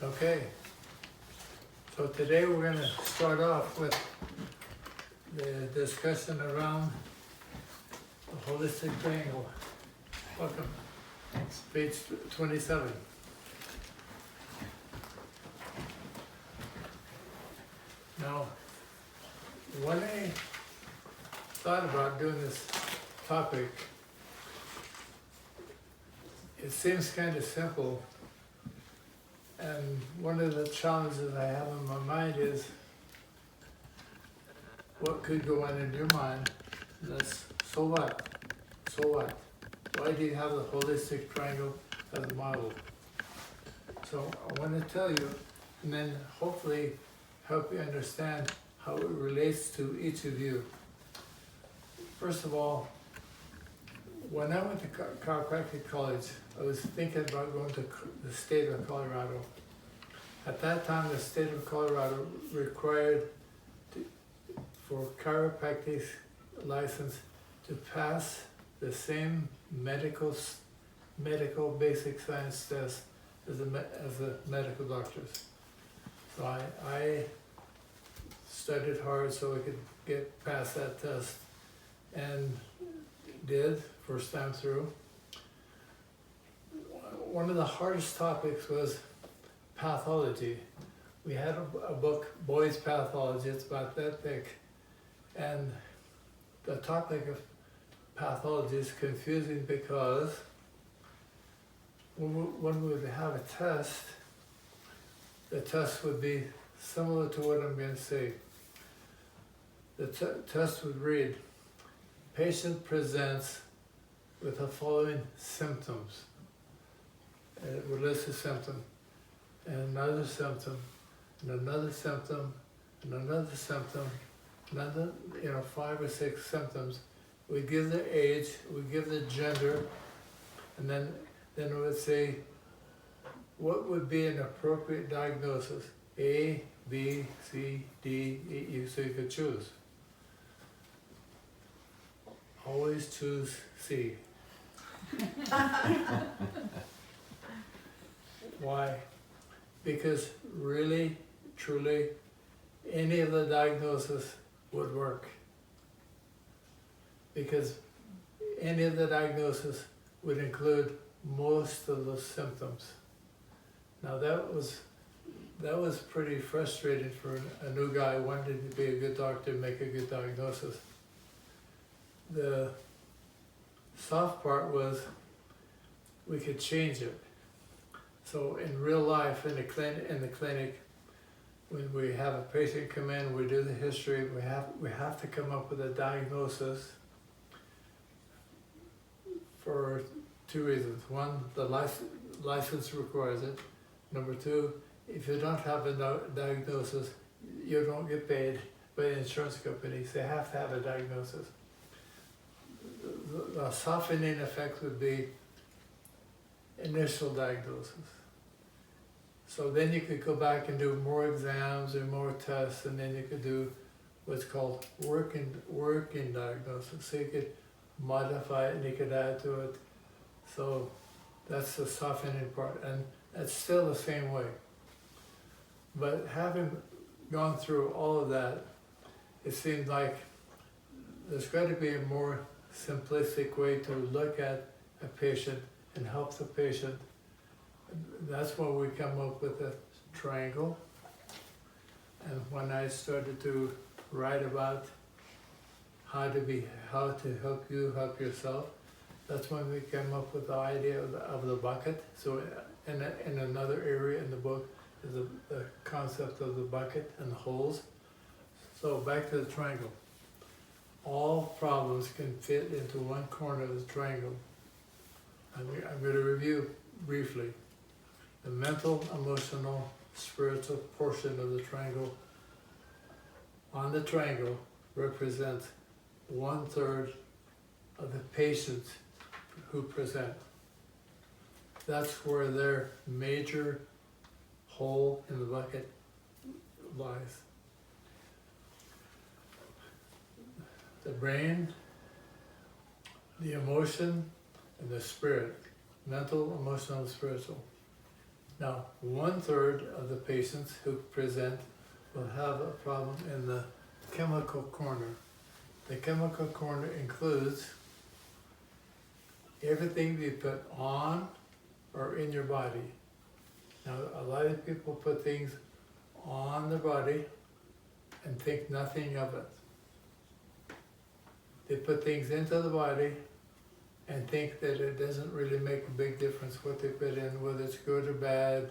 Okay, so today we're going to start off with the discussion around the holistic triangle. Welcome. Thanks. Page 27. Now, when I thought about doing this topic, it seems kind of simple. And one of the challenges I have in my mind is what could go on in your mind. That's so what? So what? Why do you have the holistic triangle as a model? So I want to tell you, and then hopefully help you understand how it relates to each of you. First of all, when I went to chiropractic college, I was thinking about going to the state of Colorado. At that time, the state of Colorado required for chiropractic license to pass the same medical basic science test as the medical doctors. So I studied hard so I could get past that test, and did first time through. One of the hardest topics was pathology. We had a book, Boy's Pathology, it's about that thick, and the topic of pathology is confusing because when we would have a test, the test would be similar to what I'm going to say. The test would read, patient presents with the following symptoms. And it would list a symptom, and another symptom, and another symptom, and another symptom, another, 5 or 6 symptoms. We give the age, we give the gender, and then it would say, what would be an appropriate diagnosis? A, B, C, D, E, so you could choose. Always choose C. Why? Because really, truly, any of the diagnosis would work. Because any of the diagnosis would include most of the symptoms. Now that was pretty frustrating for a new guy wanting to be a good doctor and make a good diagnosis. The soft part was we could change it. So in real life, in the clinic, when we have a patient come in, we do the history, we have to come up with a diagnosis for 2 reasons. One, the license requires it. Number 2, if you don't have a diagnosis, you don't get paid by the insurance companies. They have to have a diagnosis. The softening effect would be initial diagnosis. So then you could go back and do more exams and more tests, and then you could do what's called working diagnosis. So you could modify it and you could add to it. So that's the softening part, and that's still the same way. But having gone through all of that, it seemed like there's got to be a more simplistic way to look at a patient and help the patient. That's when we come up with a triangle. And when I started to write about how to help you help yourself, that's when we came up with the idea of the bucket. So in another area in the book is the concept of the bucket and the holes. So back to the triangle. All problems can fit into one corner of the triangle. I'm going to review briefly. The mental, emotional, spiritual portion of the triangle on the triangle represents 1/3 of the patients who present. That's where their major hole in the bucket lies. The brain, the emotion, and the spirit, mental, emotional, and spiritual. Now, 1/3 of the patients who present will have a problem in the chemical corner. The chemical corner includes everything you put on or in your body. Now, a lot of people put things on their body and think nothing of it. They put things into the body and think that it doesn't really make a big difference what they put in, whether it's good or bad.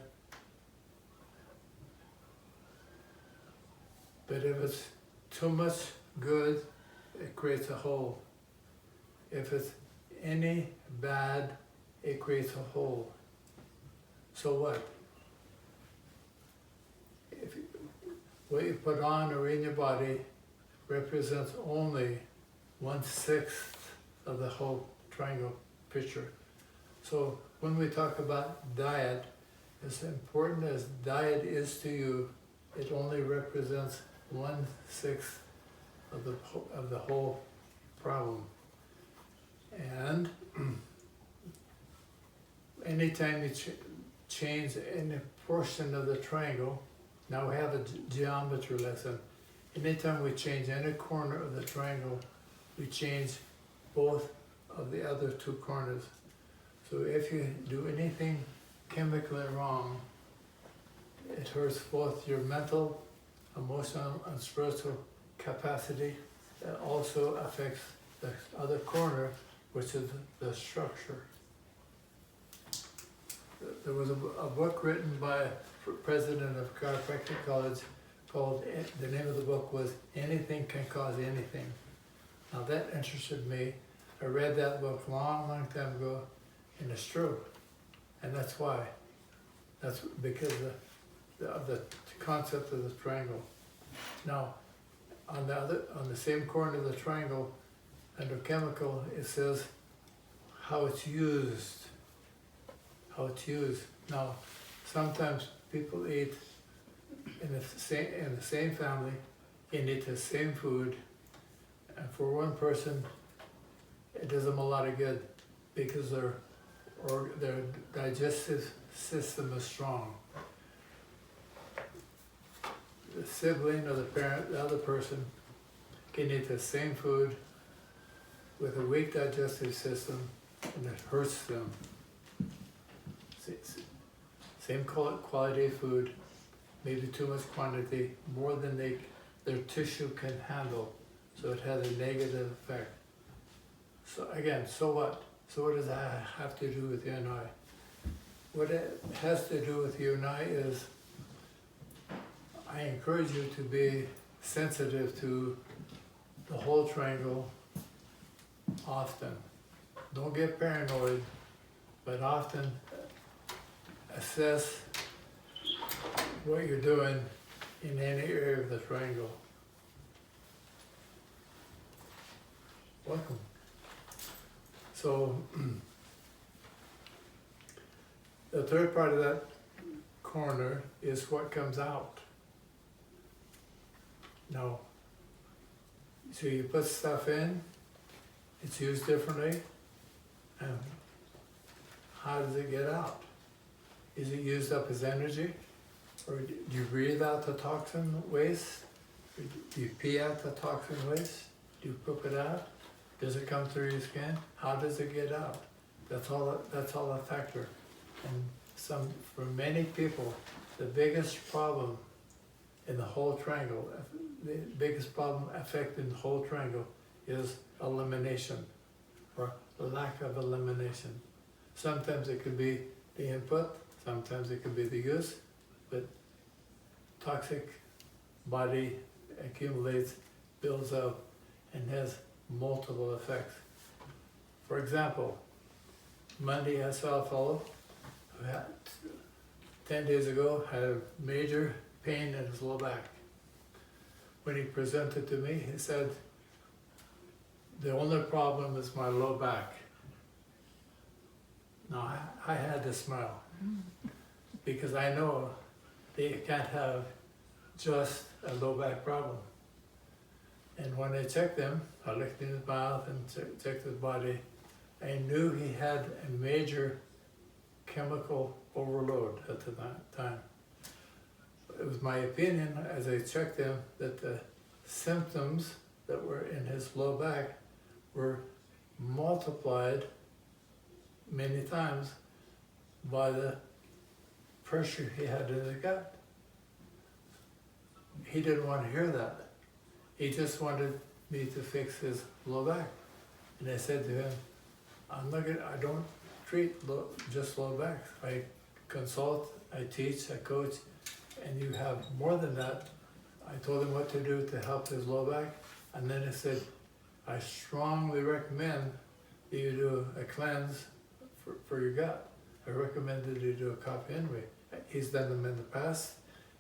But if it's too much good, it creates a hole. If it's any bad, it creates a hole. So what? What you put on or in your body represents only 1/6 of the whole triangle picture. So when we talk about diet, as important as diet is to you, it only represents 1/6 of the whole problem. And anytime you change any portion of the triangle, now we have a geometry lesson. Anytime we change any corner of the triangle, we change both of the other two corners. So if you do anything chemically wrong, it hurts both your mental, emotional, and spiritual capacity. It also affects the other corner, which is the structure. There was a book written by a president of Chiropractic College called, the name of the book was Anything Can Cause Anything. Now that interested me. I read that book long time ago, and it's true. And that's why. That's because of the concept of the triangle. Now, on the same corner of the triangle, under chemical, it says how it's used. How it's used. Now, sometimes people eat in the same family, and eat the same food, and for one person, it does them a lot of good because their digestive system is strong. The sibling or the parent, the other person, can eat the same food with a weak digestive system, and it hurts them. Same quality of food, maybe too much quantity, more than their tissue can handle, so it has a negative effect. So again, so what? So what does that have to do with you and I? What it has to do with you and I is, I encourage you to be sensitive to the whole triangle often. Don't get paranoid, but often assess what you're doing in any area of the triangle. Welcome. So, the third part of that corner is what comes out. Now, so you put stuff in, it's used differently, and how does it get out? Is it used up as energy? Or do you breathe out the toxin waste? Or do you pee out the toxin waste? Do you poop it out? Does it come through your skin? How does it get out? That's all a factor. And for many people, the biggest problem in the whole triangle, the biggest problem affecting the whole triangle is elimination or lack of elimination. Sometimes it could be the input, sometimes it could be the use, but toxic body accumulates, builds up, and has multiple effects. For example, Monday I saw a fellow who had 10 days ago had a major pain in his low back. When he presented to me, he said, the only problem is my low back. Now I had to smile because I know that you can't have just a low back problem. And when I checked him, I looked in his mouth and checked his body, I knew he had a major chemical overload at the time. It was my opinion, as I checked him, that the symptoms that were in his low back were multiplied many times by the pressure he had in the gut. He didn't want to hear that. He just wanted me to fix his low back. And I said to him, I don't treat just low backs. I consult, I teach, I coach, and you have more than that. I told him what to do to help his low back, and then I said, I strongly recommend that you do a cleanse for your gut. I recommend that you do a copy anyway. He's done them in the past,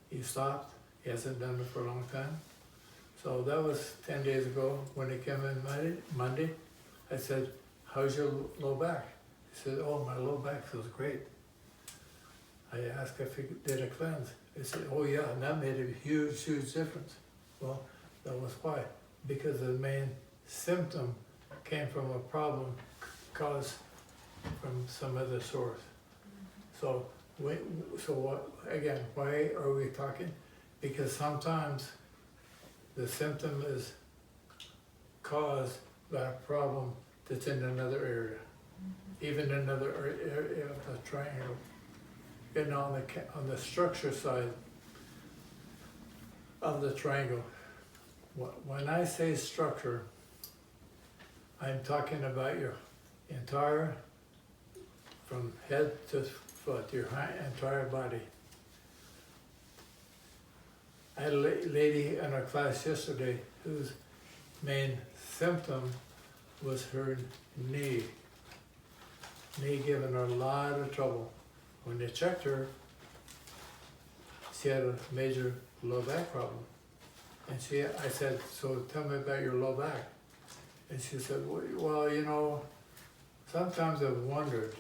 he stopped, he hasn't done it for a long time. So that was 10 days ago. When he came in Monday, I said, how's your low back? He said, oh, my low back feels great. I asked if he did a cleanse. He said, oh yeah, and that made a huge, huge difference. Well, that was why. Because the main symptom came from a problem caused from some other source. So what, again, why are we talking? Because sometimes the symptom is caused by a problem that's in another area, even another area of the triangle. And on the structure side of the triangle, when I say structure, I'm talking about your entire, from head to foot, your entire body. I had a lady in our class yesterday whose main symptom was her knee. Knee giving her a lot of trouble. When they checked her, she had a major low back problem. And I said, so tell me about your low back. And she said, well, you know, sometimes I've wondered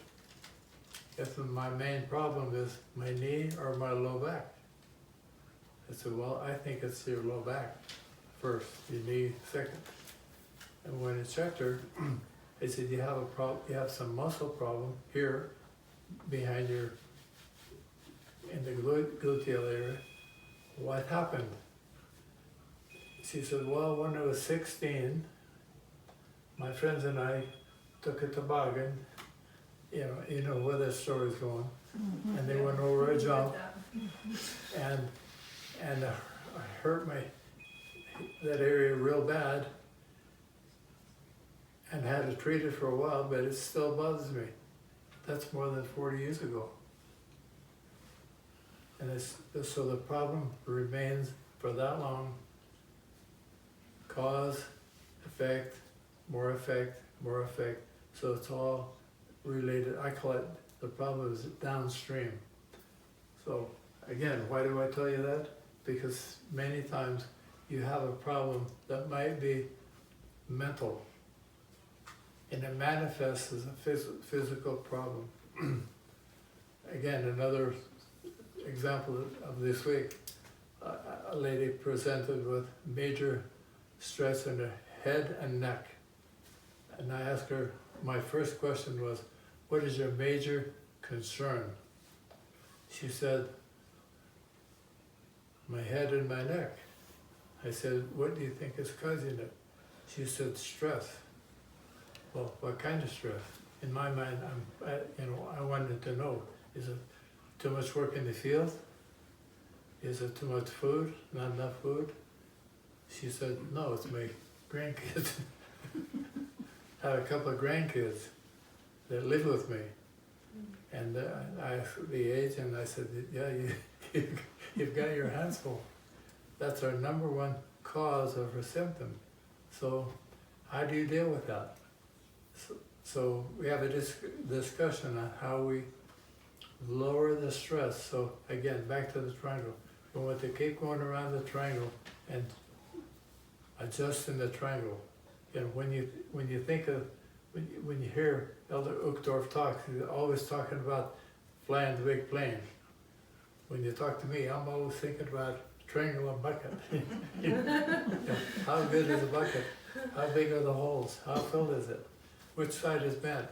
if my main problem is my knee or my low back. I said, well, I think it's your low back first, your knee second. And when I checked her, I said, you have some muscle problem here behind in the gluteal area. What happened? She said, well, when I was 16, my friends and I took a toboggan, you know where that story's going, and they went over a jump, and I hurt that area real bad, and had to treat it for a while, but it still bothers me. That's more than 40 years ago. And so the problem remains for that long. Cause, effect, more effect, more effect. So it's all related. I call it, the problem is downstream. So again, why do I tell you that? Because many times you have a problem that might be mental, and it manifests as a physical problem. Again, another example of this week, a lady presented with major stress in her head and neck. And I asked her, my first question was, what is your major concern? She said, my head and my neck. I said, what do you think is causing it? She said, stress. Well, what kind of stress? In my mind, I wanted to know, is it too much work in the field? Is it too much food, not enough food? She said, no, it's my grandkids. I have a couple of grandkids that live with me. And I asked the age, and I said, yeah, you've got your hands full. That's our number one cause of her symptom. So how do you deal with that? So we have a discussion on how we lower the stress. So again, back to the triangle. We want to keep going around the triangle and adjusting the triangle. And when you think of, when you hear Elder Uchtdorf talk, he's always talking about flying the big plane. When you talk to me, I'm always thinking about triangle and bucket. How good is the bucket? How big are the holes? How filled is it? Which side is bent?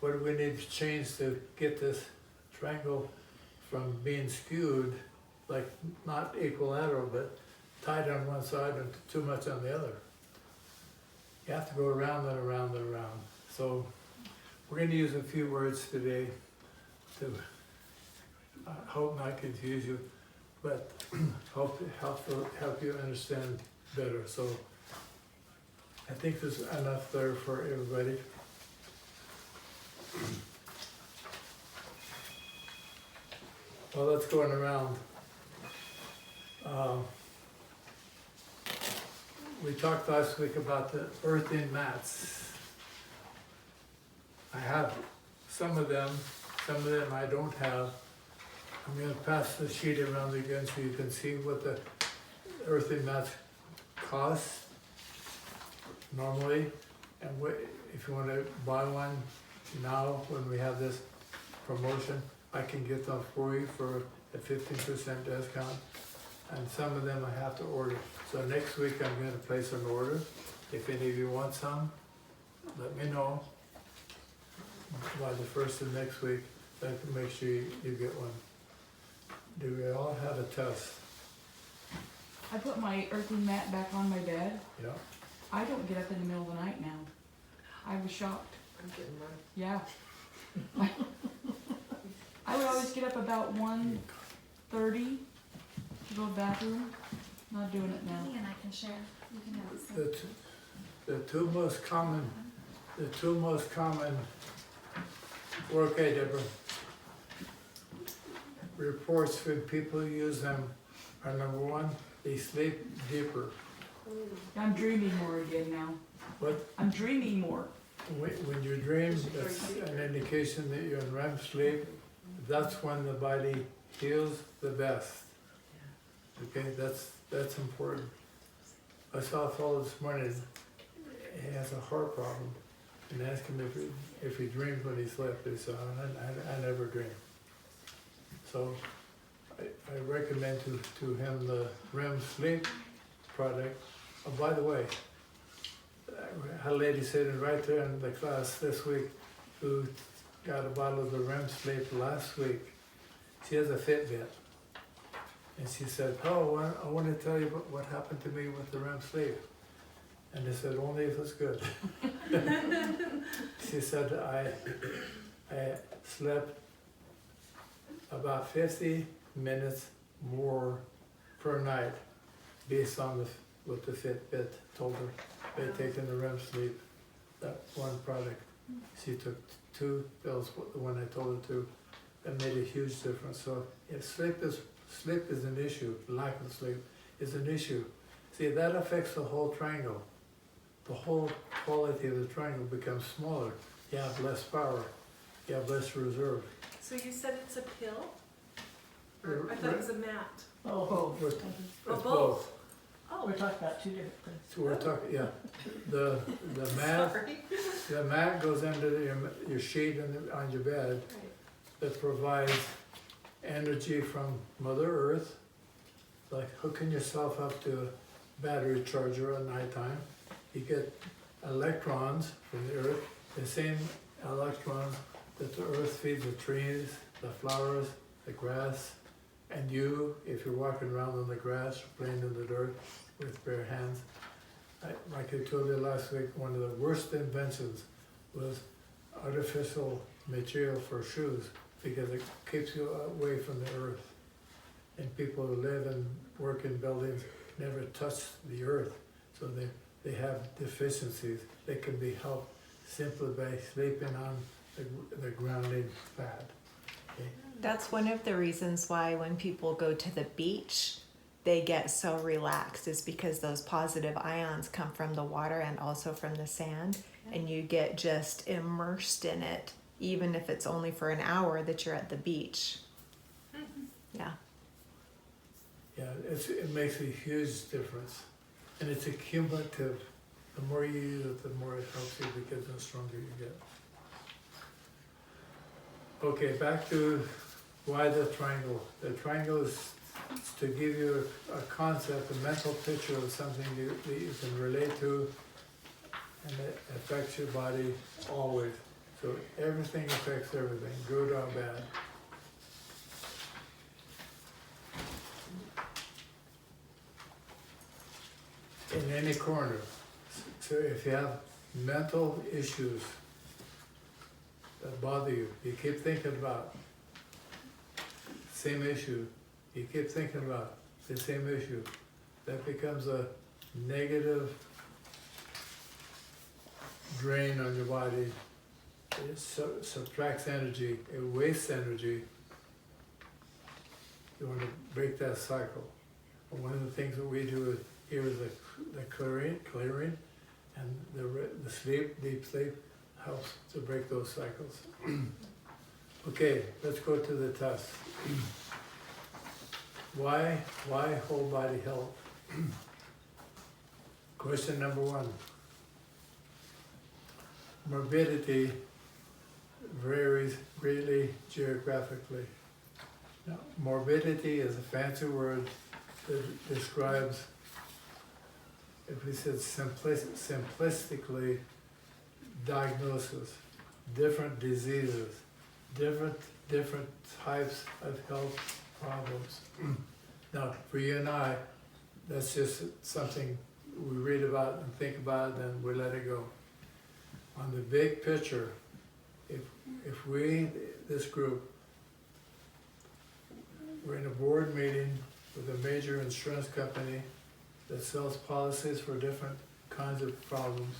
What do we need to change to get this triangle from being skewed, like not equilateral, but tight on one side and too much on the other. You have to go around and around and around. So we're going to use a few words today to hope not confuse you, but help you understand better. So I think there's enough there for everybody. Well, let's going around. We talked last week about the earthing mats. I have some of them I don't have. I'm going to pass the sheet around again so you can see what the earthing mats cost normally, and if you want to buy one now when we have this promotion, I can get them for you for a 15% discount, and some of them I have to order. So next week I'm going to place an order. If any of you want some, let me know by the first of next week, so I can make sure you get one. Do we all have a test? I put my earthing mat back on my bed. Yeah. I don't get up in the middle of the night now. I was shocked. I'm getting mine. Yeah. I would always get up about 1:30 to go to the bathroom. Not doing it now. Me and I can share. You can have this. The two most common okay, Deborah, reports when people use them are number one, they sleep deeper. I'm dreaming more again now. What? I'm dreaming more. When you dream, that's an indication that you're in REM sleep. That's when the body heals the best. Okay, that's important. I saw a fellow this morning, he has a heart problem, and asked him if he dreamed when he slept. He said, I never dream. So I recommend to him the REM sleep product. Oh, by the way, I had a lady sitting right there in the class this week who got a bottle of the REM sleep last week. She has a Fitbit. And she said, oh, I want to tell you what happened to me with the REM sleep. And I said, only if it's good. She said, I slept about 50 minutes more per night based on what the Fitbit told her. By taking the REM sleep, that one product. She took 2 pills, the one I told her to, that made a huge difference. So if sleep is an issue, lack of sleep is an issue. See, that affects the whole triangle. The whole quality of the triangle becomes smaller. You have less power. You have less reserve. So you said it's a pill? Or I thought it was a mat. Oh, It's both. both. Oh, we're talking about 2 different things. So we're talking, yeah. The mat, sorry. the mat goes under your sheet on your bed Right. that provides energy from Mother Earth, like hooking yourself up to a battery charger at nighttime. You get electrons from the Earth, the same electrons that the Earth feeds the trees, the flowers, the grass, and you, if you're walking around on the grass or playing in the dirt with bare hands. Like I told you last week, one of the worst inventions was artificial material for shoes, because it keeps you away from the earth. And people who live and work in buildings never touch the earth, so they have deficiencies. They can be helped simply by sleeping on the grounding pad. Okay? That's one of the reasons why when people go to the beach, they get so relaxed, is because those positive ions come from the water and also from the sand, and you get just immersed in it, even if it's only for an hour that you're at the beach. Yeah. Yeah, it makes a huge difference. And it's a cumulative. The more you use it, the more it helps you, because the stronger you get. Okay, back to why the triangle. The triangle is to give you a concept, a mental picture of something that you can relate to, and it affects your body always. So everything affects everything, good or bad. in any corner. So if you have mental issues that bother you, you keep thinking about same issue, you keep thinking about the same issue, that becomes a negative drain on your body. It subtracts energy, it wastes energy. You want to break that cycle. And one of the things that we do here is the clearing, and the sleep, deep sleep, helps to break those cycles. Okay, let's go to the test. Why whole body health? Question number 1. Morbidity varies greatly geographically. Now, morbidity is a fancy word that describes, if we said simplistically, diagnosis, different diseases, different types of health problems. Now, for you and I, that's just something we read about and think about, and we let it go. On the big picture, if we, this group, we're in a board meeting with a major insurance company that sells policies for different kinds of problems,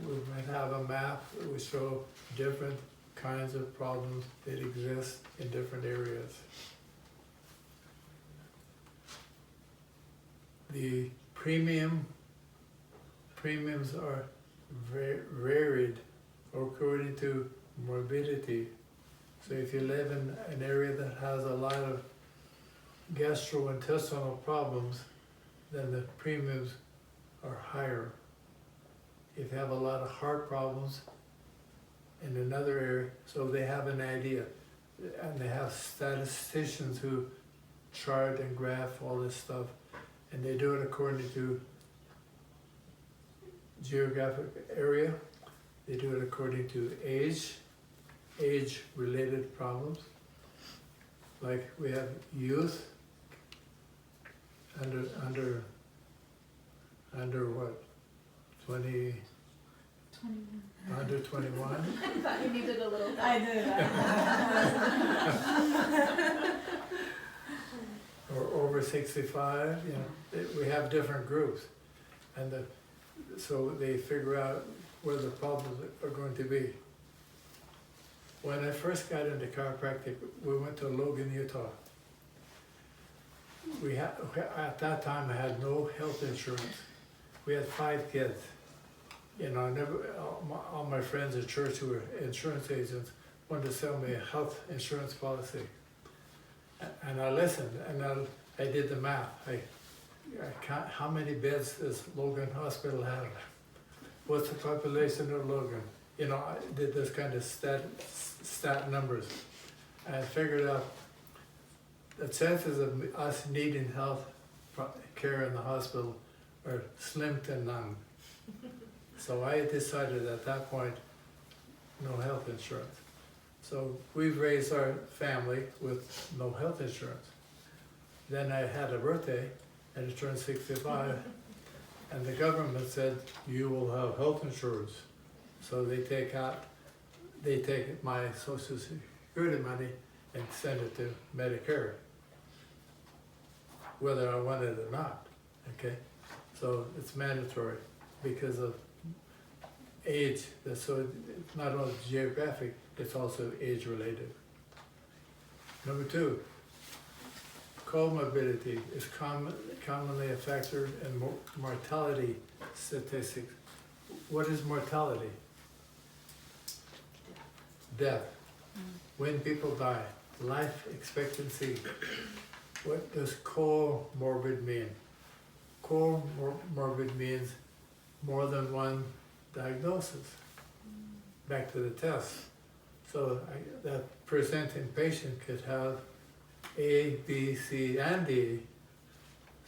we might have a map that would show different kinds of problems that exist in different areas. The premiums are varied according to morbidity. So if you live in an area that has a lot of gastrointestinal problems, then the premiums are higher. If you have a lot of heart problems in another area, so they have an idea. And they have statisticians who chart and graph all this stuff, and they do it according to geographic area. They do it according to age-related problems. Like we have youth under what? 20, 21. under 21? I thought you needed a little. I did. Or over 65, you know, we have different groups. And so they figure out where the problems are going to be. When I first got into chiropractic, we went to Logan, Utah. At that time, I had no health insurance. We had 5 kids. You know, all my friends at church who were insurance agents wanted to sell me a health insurance policy. And I listened, and I did the math. I how many beds does Logan Hospital have? What's the population of Logan? You know, I did this kind of stat numbers. And I figured out the chances of us needing health care in the hospital are slim to none. So I decided at that point, no health insurance. So we've raised our family with no health insurance. Then I had a birthday and I turned 65, and the government said, you will have health insurance. So they take my Social Security money and send it to Medicare, whether I want it or not, okay? So it's mandatory because of age. So it's not only geographic, it's also age-related. Number 2, comorbidity is commonly a factor in mortality statistics. What is mortality? Death. When people die, life expectancy. What does comorbid mean? Comorbid means more than one diagnosis. Back to the test. So that presenting patient could have A, B, C, and D.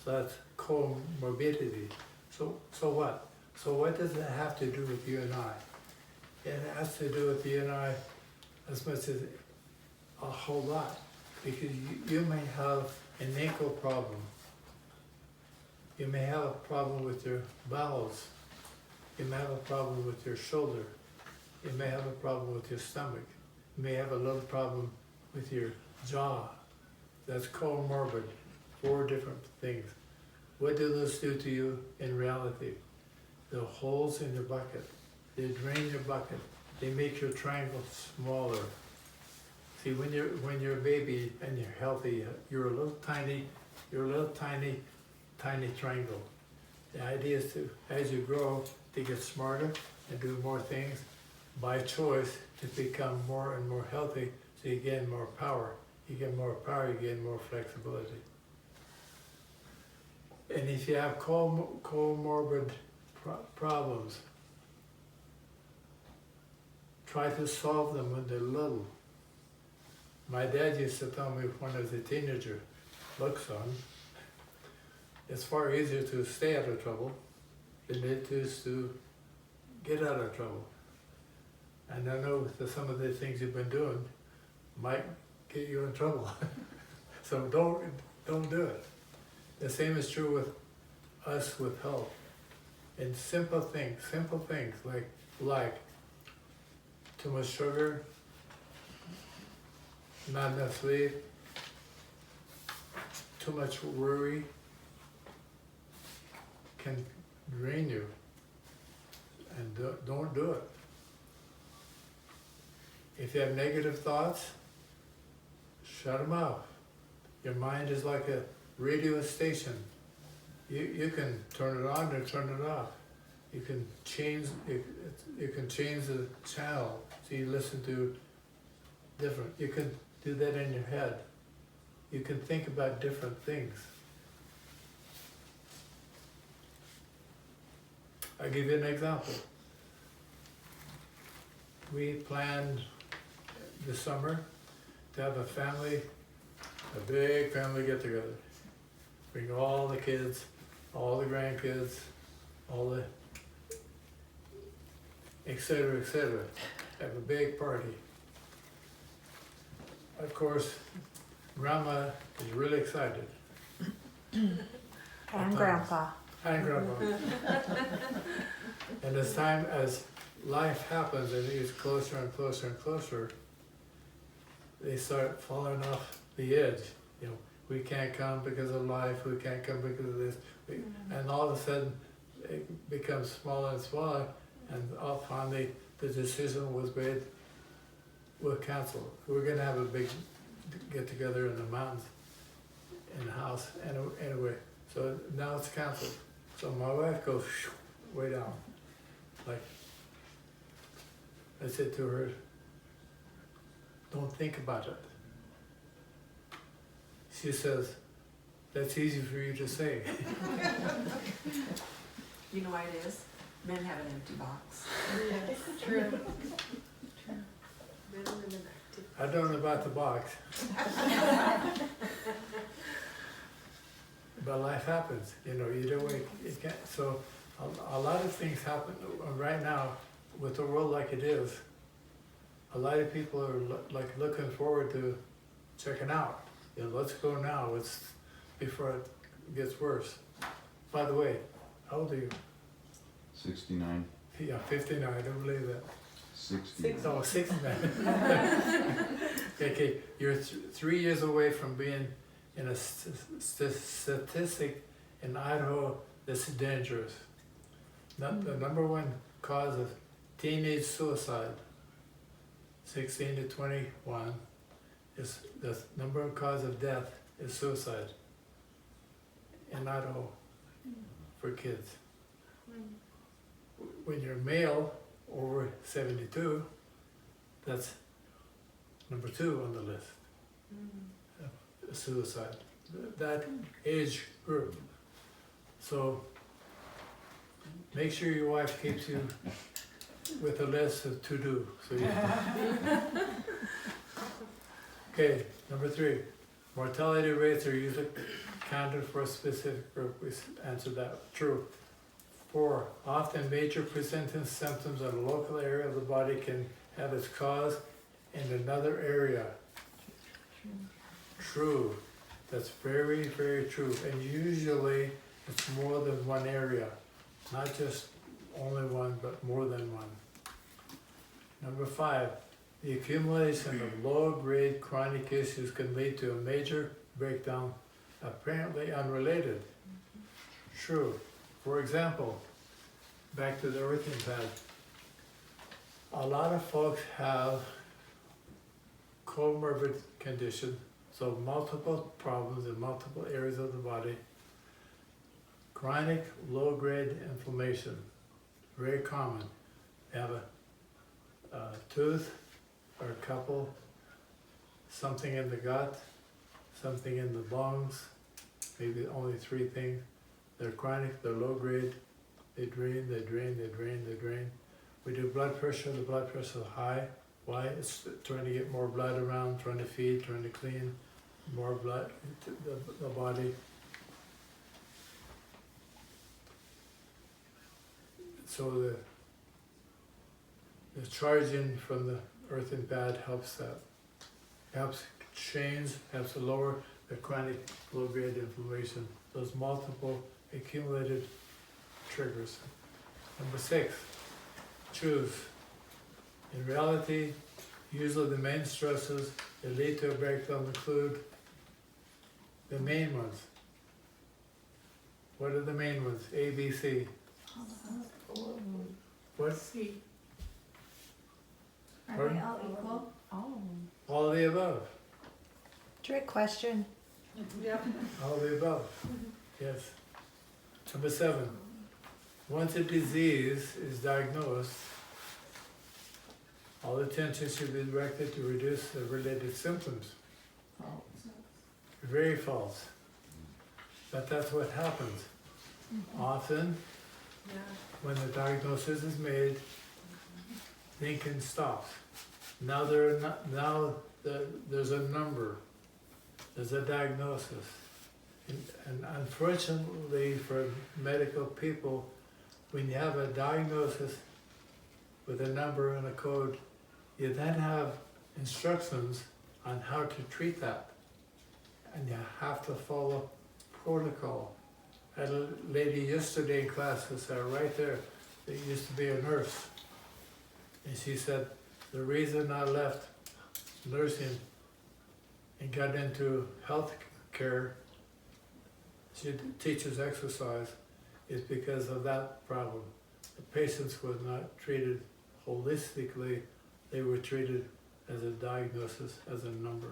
So that's comorbidity. So what? So what does it have to do with you and I? It has to do with you and I as much as a whole lot. Because you may have an ankle problem. You may have a problem with your bowels. You may have a problem with your shoulder. You may have a problem with your stomach. You may have a little problem with your jaw. That's comorbid. 4 different things. What do those do to you in reality? The holes in your bucket. They drain your bucket. They make your triangle smaller. See, when you're a baby and you're healthy, you're a little tiny triangle. The idea is to, as you grow, to get smarter and do more things by choice to become more and more healthy, so you gain more power. You get more power, you gain more flexibility. And if you have comorbid problems, try to solve them when they're little. My dad used to tell me when I was a teenager, look son, it's far easier to stay out of trouble than it is to get out of trouble. And I know that some of the things you've been doing might get you in trouble. So don't do it. The same is true with us with health. And simple things like too much sugar, not enough sleep, too much worry can drain you, and don't do it. If you have negative thoughts, shut them off. Your mind is like a radio station. You can turn it on or turn it off. You can change the channel so you listen to different. You can do that in your head. You can think about different things. I'll give you an example. We planned this summer to have a big family get together. Bring all the kids, all the grandkids, all the et cetera, have a big party. Of course, Grandma is really excited. And Grandpa. And Grandpa. And as life happens and it gets closer and closer and closer, they start falling off the edge. You know, we can't come because of life, we can't come because of this. And all of a sudden, it becomes smaller and smaller, and finally the decision was made, we'll cancel. We're gonna have a big get together in the mountains, in the house, anyway. So now it's canceled. So my wife goes way down. Like, I said to her, don't think about it. She says, that's easy for you to say. You know why it is? Men have an empty box. Yes, true. Men and women I don't know about the box. But life happens, you know, you don't, you can't, so a lot of things happen right now with the world like it is. A lot of people are like looking forward to checking out. You know, let's go now, before it gets worse. By the way, how old are you? 69. Yeah, 59, I don't believe that. 60. Oh, 69. Okay, you're 3 years away from being in a statistic in Idaho that's dangerous. The number one cause of teenage suicide, 16 to 21, is the number one cause of death is suicide in Idaho for kids. When you're male over 72, that's number 2 on the list. Suicide, that age group. So make sure your wife keeps you with a list of to do. So okay, number 3, mortality rates are usually counted for a specific group. We answered that. True. 4, often major presenting symptoms in a local area of the body can have its cause in another area. True. That's very, very true. And usually It's more than one area, not just only one, but more than one. Number 5, the accumulation of low-grade chronic issues can lead to a major breakdown, apparently unrelated. True. For example, back to the earthing pad. A lot of folks have comorbid condition, so multiple problems in multiple areas of the body. Chronic low-grade inflammation, very common. They have a tooth or a couple, something in the gut, something in the lungs, maybe only 3 things. They're chronic, they're low-grade, they drain, they drain, they drain, they drain. We do blood pressure, the blood pressure is high. Why? It's trying to get more blood around, trying to feed, trying to clean more blood into the body. So the charging from the earthen pad helps that. Helps change, helps to lower the chronic low-grade inflammation. Those multiple accumulated triggers. Number 6, choose. In reality, usually the main stresses that lead to a breakdown include the main ones. What are the main ones? A, B, C. What? See. Are Pardon? they all equal? Oh. All of the above. Trick question. Yep. All of the above. Yes. Number 7. Once a disease is diagnosed, all attention should be directed to reduce the related symptoms. Very false. But that's what happens. Often, Yeah. when the diagnosis is made, thinking stops. Now there's a number, there's a diagnosis. And unfortunately for medical people, when you have a diagnosis with a number and a code, you then have instructions on how to treat that. And you have to follow protocol. I had a lady yesterday in class who sat right there that used to be a nurse. And she said, the reason I left nursing and got into health care, she teaches exercise, is because of that problem. The patients were not treated holistically, they were treated as a diagnosis, as a number.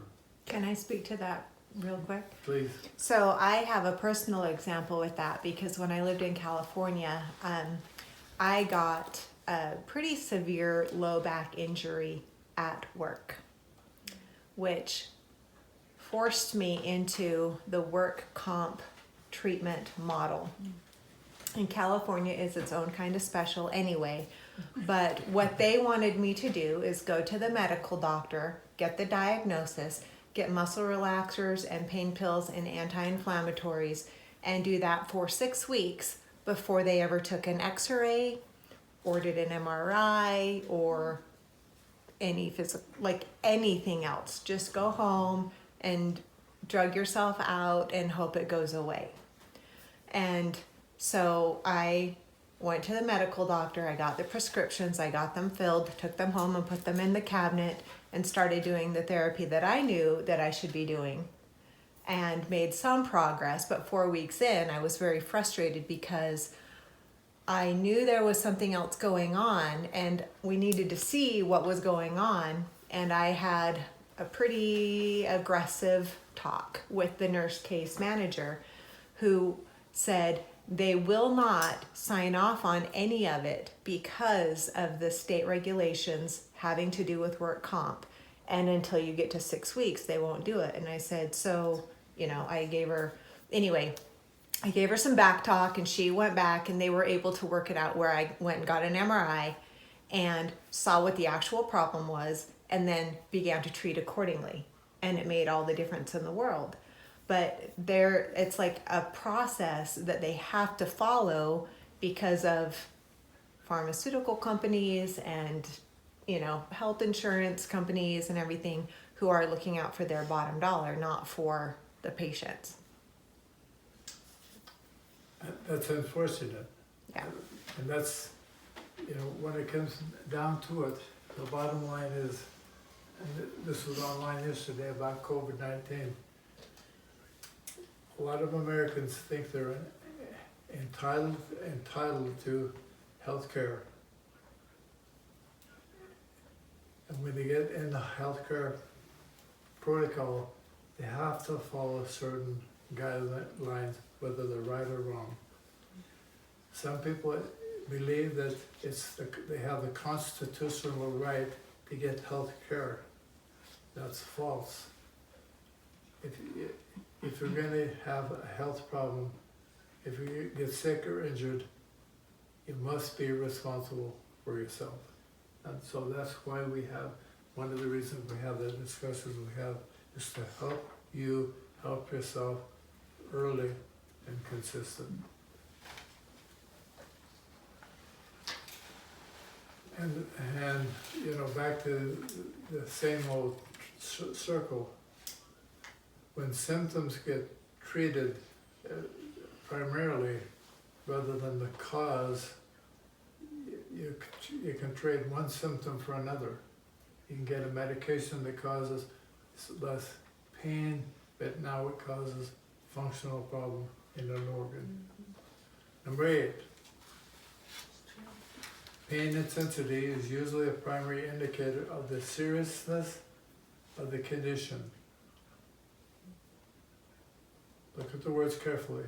Can I speak to that real quick? Please. So I have a personal example with that because when I lived in California, I got a pretty severe low back injury at work, which forced me into the work comp treatment model. And California is its own kind of special anyway, but what they wanted me to do is go to the medical doctor, get the diagnosis, get muscle relaxers and pain pills and anti-inflammatories, and do that for 6 weeks before they ever took an x-ray or did an MRI or any physical, like anything else. Just go home and drug yourself out and hope it goes away. And so I went to the medical doctor, I got the prescriptions, I got them filled, took them home and put them in the cabinet and started doing the therapy that I knew that I should be doing and made some progress. But 4 weeks in, I was very frustrated because I knew there was something else going on and we needed to see what was going on. And I had a pretty aggressive talk with the nurse case manager who said they will not sign off on any of it because of the state regulations having to do with work comp. And until you get to 6 weeks, they won't do it. And I said, so, I gave her some back talk and she went back and they were able to work it out where I went and got an MRI and saw what the actual problem was and then began to treat accordingly. And it made all the difference in the world. But it's like a process that they have to follow because of pharmaceutical companies and, health insurance companies and everything who are looking out for their bottom dollar, not for the patients. That's unfortunate. Yeah. And that's, you know, when it comes down to it, the bottom line is, and this was online yesterday about COVID-19. A lot of Americans think they're entitled to health care. And when they get in the healthcare protocol, they have to follow certain guidelines, whether they're right or wrong. Some people believe that they have the constitutional right to get health care. That's false. If you're going to have a health problem, if you get sick or injured, you must be responsible for yourself. And so that's why we have, one of the reasons we have the discussions we have is to help you help yourself early and consistent. And you know, back to the same old circle, when symptoms get treated primarily rather than the cause, you can trade one symptom for another. You can get a medication that causes less pain, but now it causes functional problem in an organ. Number 8, pain intensity is usually a primary indicator of the seriousness of the condition. Look at the words carefully.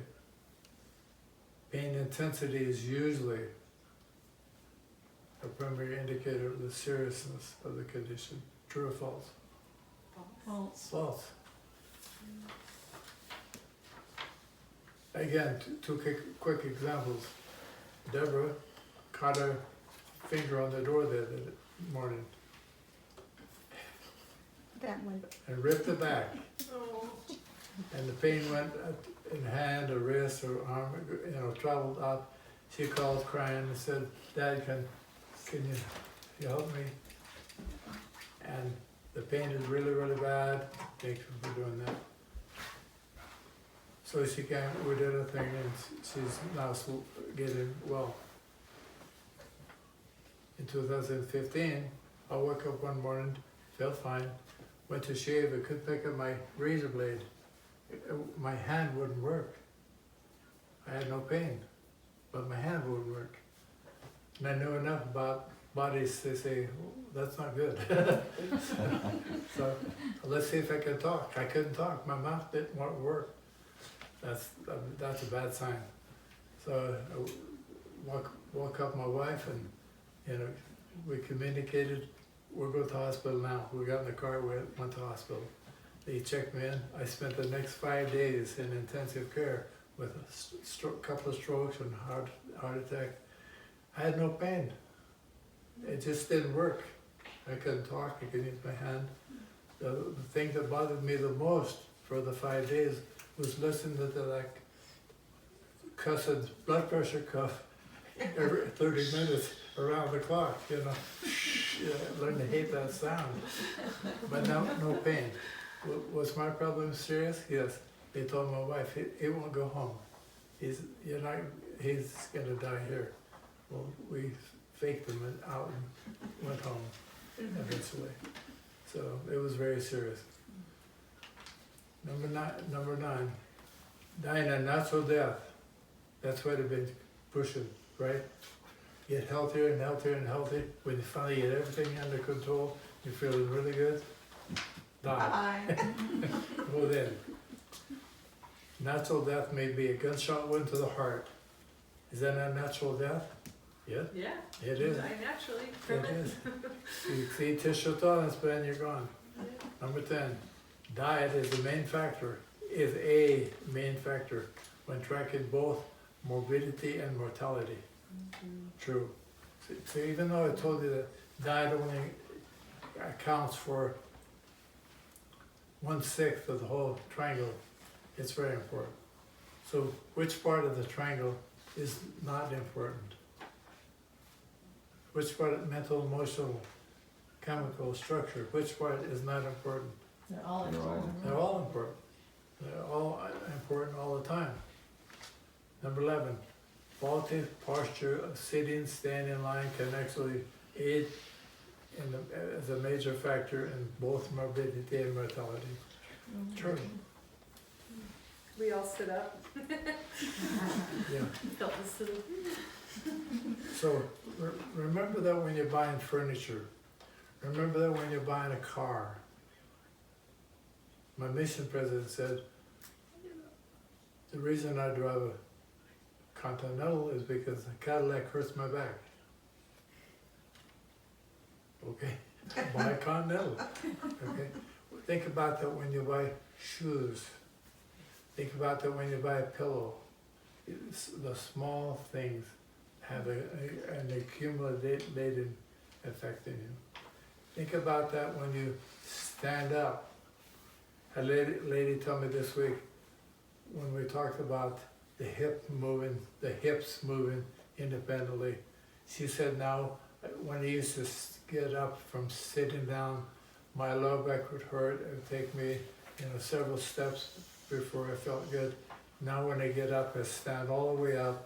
Pain intensity is usually a primary indicator of the seriousness of the condition. True or false? False. False. Again, two quick examples. Deborah caught her finger on the door the other morning That one. and ripped it back. Oh. And the pain went up in hand or wrist or arm, you know, traveled up. She called crying and said, "Dad, can you help me?" And the pain is really, really bad. Thank you for doing that. So she came, we did a thing, and she's now getting well. In 2015, I woke up one morning, felt fine, went to shave, I couldn't pick up my razor blade. My hand wouldn't work. I had no pain, but my hand wouldn't work. And I knew enough about bodies to say, "Oh, that's not good." So let's see if I can talk. I couldn't talk, my mouth didn't want to work. That's a bad sign. So I woke up my wife and, you know, we communicated, we're going to the hospital now. We got in the car, we went to the hospital. They checked me in. I spent the next 5 days in intensive care with a couple of strokes and heart attack. I had no pain. It just didn't work. I couldn't talk, I couldn't use my hand. The thing that bothered me the most for the 5 days was listening to the cussed blood pressure cuff every 30 minutes around the clock, you know. Yeah, I learned to hate that sound. But no pain. Was my problem serious? Yes. They told my wife, he won't go home. He's gonna die here. Well, we faked him out and went home eventually. So it was very serious. Number 9, dying a natural death. That's what they've been pushing, right? Get healthier and healthier and healthier. When you finally get everything under control, you're feeling really good, die. Well then, natural death may be a gunshot wound to the heart. Is that a natural death? Yeah, Yeah. it is. Die naturally from It it. is. You see tissue tolerance, then you're gone. Number 10, diet is a main factor when tracking both morbidity and mortality. True. So even though I told you that diet only accounts for 1/6 of the whole triangle, it's very important. So which part of the triangle is not important? Which part of mental, emotional, chemical structure, which part is not important? They're all They're all- important. They're all important. They're all important all the time. Number 11, faulty posture of sitting, standing, lying can actually aid as a major factor in both morbidity and mortality. True. We all stood up. Yeah. Felt the soup. So remember that when you're buying furniture. Remember that when you're buying a car. My mission president said, the reason I drive a Continental is because the Cadillac hurts my back. Okay, buy a Continental. Okay, think about that when you buy shoes. Think about that when you buy a pillow. The small things have an accumulated effect in you. Think about that when you stand up. A lady told me this week when we talked about the hips moving independently. She said now, when I used to get up from sitting down, my lower back would hurt. It would take me, several steps before I felt good. Now when I get up, I stand all the way up.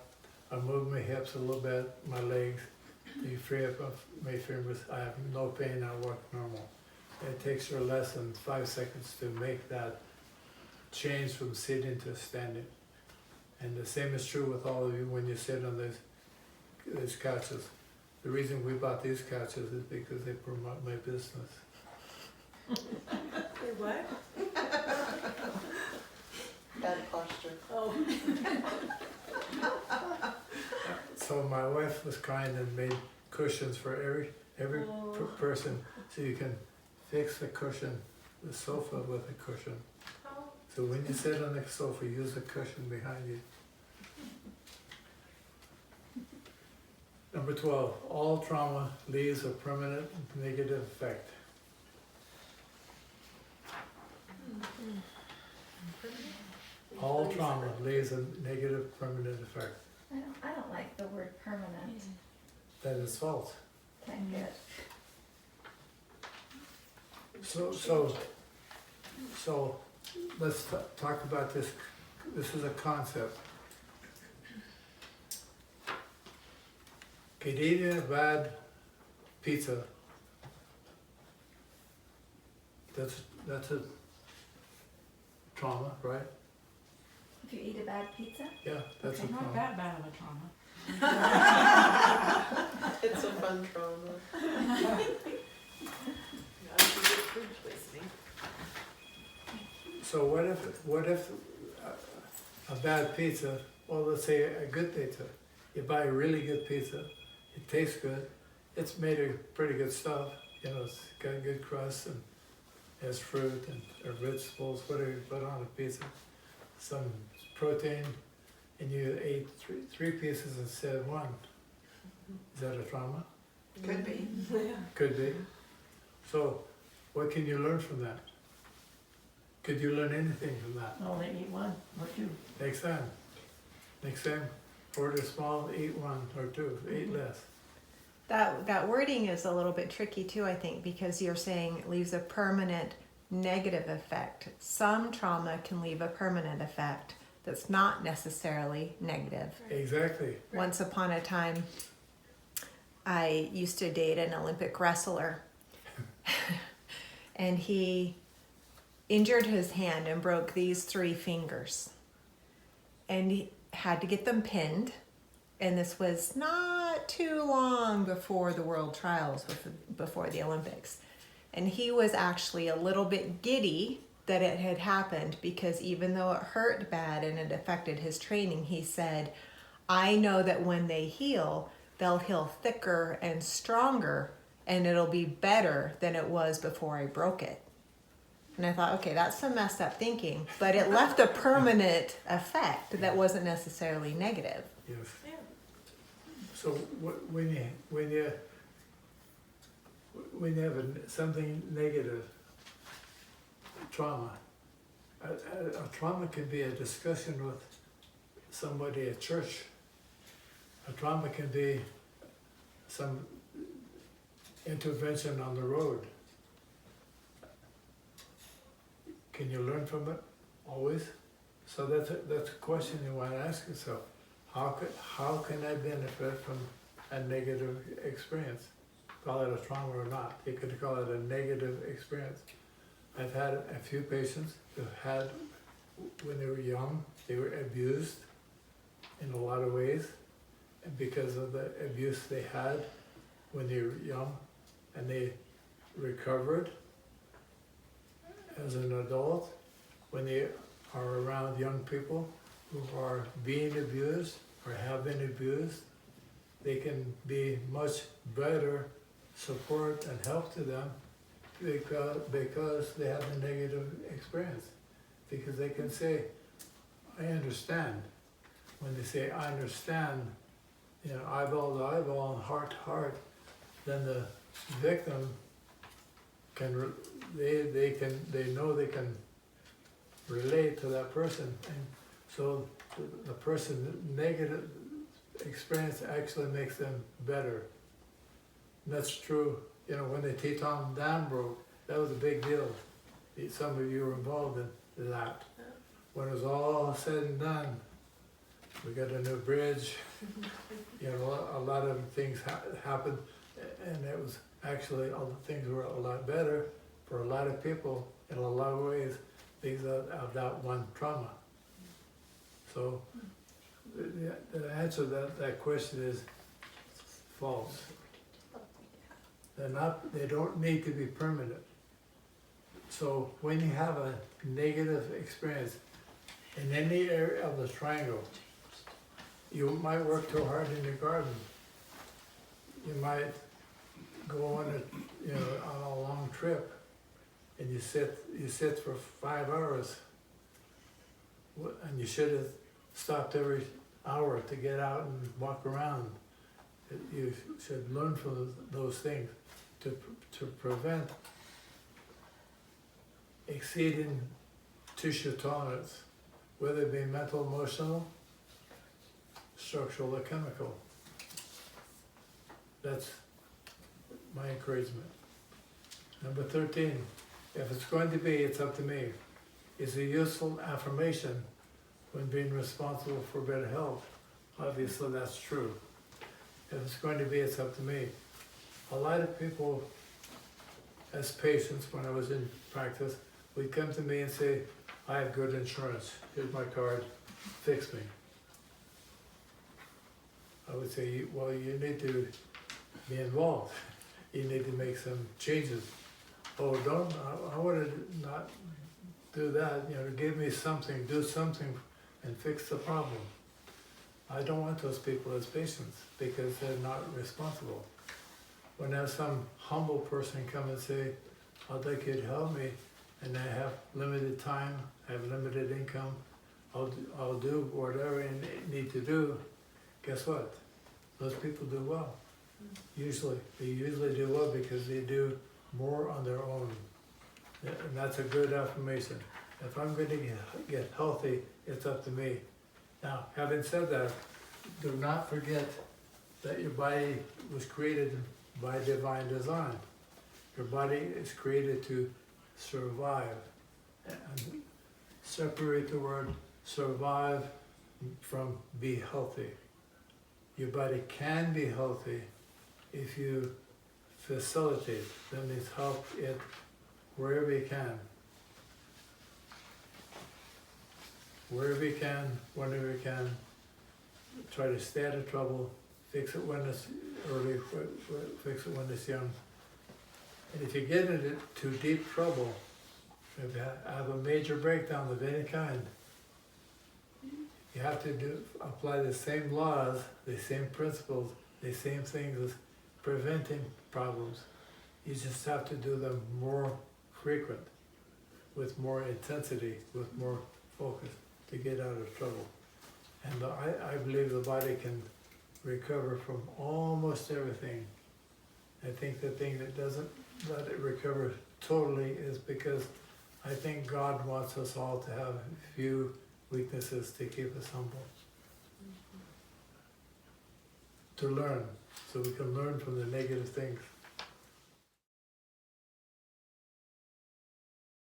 I move my hips a little bit, my legs. You free up my fingers. I have no pain. I walk normal. It takes her less than 5 seconds to make that change from sitting to standing. And the same is true with all of you when you sit on these couches. The reason we bought these couches is because they promote my business. Hey, what? Bad posture. Oh. So my wife was kind and made cushions for every person, so you can fix the cushion, the sofa with a cushion. Oh. So when you sit on the sofa, use the cushion behind you. Number 12, all trauma leaves a permanent negative effect. All trauma leaves a negative permanent effect. I don't like the word permanent. That is false. Can't get. So let's talk about this. This is a concept. Okay, eating a bad pizza, that's a trauma, right? If you eat a bad pizza, Yeah, that's a Not trauma. that bad of a trauma. It's a fun trauma. So what if a bad pizza, or let's say a good pizza, you buy a really good pizza, it tastes good, it's made of pretty good stuff, it's got a good crust and has fruit and vegetables, whatever you put on a pizza, some protein, and you ate three pieces instead of one. Is that a trauma? Could be. Could be. So what can you learn from that? Could you learn anything from that? Only eat one or two. Next time, order small, eat one or two, eat less. That wording is a little bit tricky too, I think, because you're saying it leaves a permanent negative effect. Some trauma can leave a permanent effect that's not necessarily negative. Exactly. Once upon a time, I used to date an Olympic wrestler, and he injured his hand and broke these 3 fingers, and he had to get them pinned. And this was not too long before the World Trials, before the Olympics. And he was actually a little bit giddy that it had happened, because even though it hurt bad and it affected his training, he said, I know that when they heal, they'll heal thicker and stronger, and it'll be better than it was before I broke it. And I thought, okay, that's some messed up thinking, but it left a permanent effect that wasn't necessarily negative. Yes. So when you have something negative, trauma, a trauma can be a discussion with somebody at church. A trauma can be some intervention on the road. Can you learn from it? Always? So that's a question you want to ask yourself. how can I benefit from a negative experience? Call it a trauma or not, you could call it a negative experience. I've had a few patients who had, when they were young, they were abused in a lot of ways, and because of the abuse they had when they were young, and they recovered as an adult, when they are around young people who are being abused or have been abused, they can be much better support and help to them because they have a negative experience. Because they can say, I understand. When they say, I understand, you know, eyeball to eyeball and heart to heart, then the victim can, they know they can relate to that person. And so the person's negative experience actually makes them better. And that's true, you know, when the Teton Dam broke, that was a big deal. Some of you were involved in that. When it was all said and done, we got a new bridge, you know, a lot of things happened, and it was actually, all the things were a lot better for a lot of people in a lot of ways because of that one trauma. So the answer to that question is false. They don't need to be permanent. So when you have a negative experience in any area of the triangle, you might work too hard in your garden. You might go on on a long trip, and you sit for 5 hours, and you should have stopped every hour to get out and walk around. You should learn from those things to prevent exceeding tissue tolerance, whether it be mental, emotional, structural, or chemical. That's my encouragement. Number 13, if it's going to be, it's up to me. Is a useful affirmation when being responsible for better health. Obviously that's true. If it's going to be, it's up to me. A lot of people, as patients, when I was in practice, would come to me and say, I have good insurance, here's my card, fix me. I would say, well, you need to be involved. You need to make some changes. Oh, I want to not do that, you know, give me something, do something and fix the problem. I don't want those people as patients because they're not responsible. When I have some humble person come and say, I'd like you to help me, and I have limited time, I have limited income, I'll do whatever I need to do, guess what? Those people do well. Usually, they usually do well because they do more on their own. And that's a good affirmation. If I'm going to get healthy, it's up to me. Now, having said that, do not forget that your body was created by divine design. Your body is created to survive. And separate the word survive from be healthy. Your body can be healthy if you facilitate, that means help it wherever you can. Wherever you can, whenever you can, try to stay out of trouble, fix it when it's early, fix it when it's young. And if you get into too deep trouble, if you have a major breakdown of any kind, you have to apply the same laws, the same principles, the same things as preventing problems. You just have to do them more frequent, with more intensity, with more focus to get out of trouble. And I believe the body can recover from almost everything. I think the thing that doesn't let it recover totally is because I think God wants us all to have a few weaknesses to keep us humble. To learn, so we can learn from the negative things.